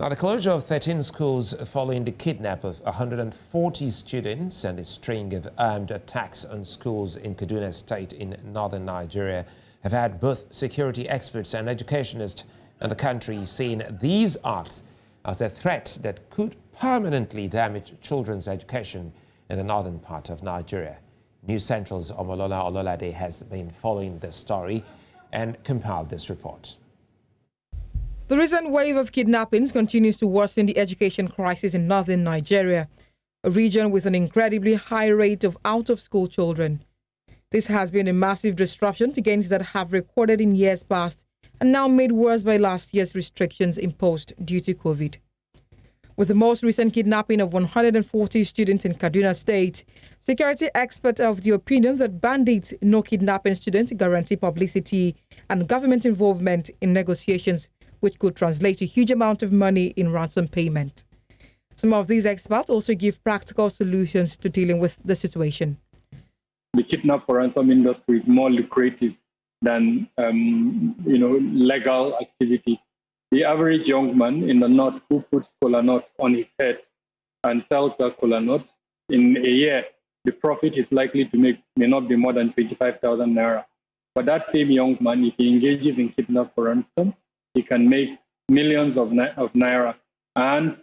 Now, the closure of 13 schools following the kidnap of 140 students and a string of armed attacks on schools in Kaduna State in northern Nigeria have had both security experts and educationists in the country seeing these acts as a threat that could permanently damage children's education in the northern part of Nigeria. News Central's Omolola Ololade has been following this story and compiled this report. The recent wave of kidnappings continues to worsen the education crisis in northern Nigeria, a region with an incredibly high rate of out-of-school children. This has been a massive disruption to gains that have recorded in years past and now made worse by last year's restrictions imposed due to COVID. With the most recent kidnapping of 140 students in Kaduna State, security experts are of the opinion that bandits no kidnapping students guarantee publicity and government involvement in negotiations, which could translate to a huge amount of money in ransom payment. Some of these experts also give practical solutions to dealing with the situation. The kidnap for ransom industry is more lucrative than legal activity. The average young man in the north who puts kola nut on his head and sells that kola nut, in a year, the profit is likely to may not be more than 25,000 naira. But that same young man, if he engages in kidnap for ransom, he can make millions of naira and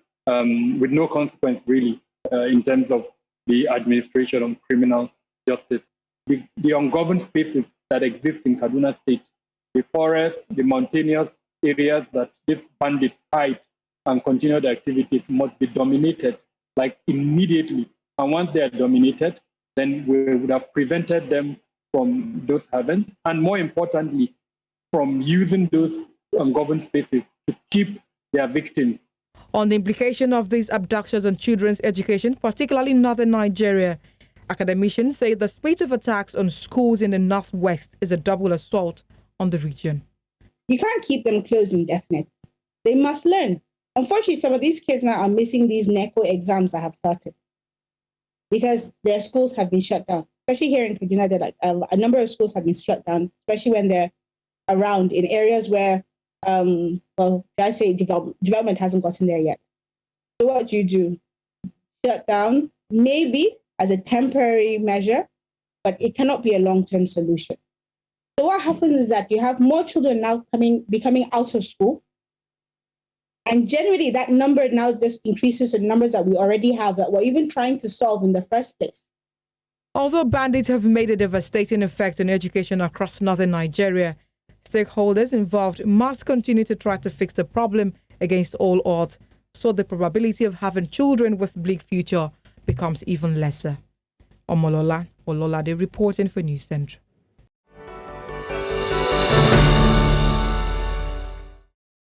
with no consequence really in terms of the administration of criminal justice. The ungoverned spaces that exist in Kaduna State, the forest, the mountainous areas that these bandits hide and continue the activities must be dominated like immediately. And once they are dominated, then we would have prevented them from those havens, and more importantly, from using those ungoverned spaces to keep their victims. On the implication of these abductions on children's education, particularly in northern Nigeria, academicians say the spate of attacks on schools in the northwest is a double assault on the region. You can't keep them closed indefinitely. They must learn. Unfortunately, some of these kids now are missing these NECO exams that have started because their schools have been shut down. Especially here in Kaduna, a number of schools have been shut down, especially when they're around in areas where, development hasn't gotten there yet. So what do you do? Shut down, maybe as a temporary measure, but it cannot be a long-term solution. So what happens is that you have more children now becoming out of school. And generally that number now just increases to numbers that we already have that we're even trying to solve in the first place. Although bandits have made a devastating effect on education across northern Nigeria, stakeholders involved must continue to try to fix the problem against all odds, so the probability of having children with bleak future becomes even lesser. Omolola Ololade reporting for News Central.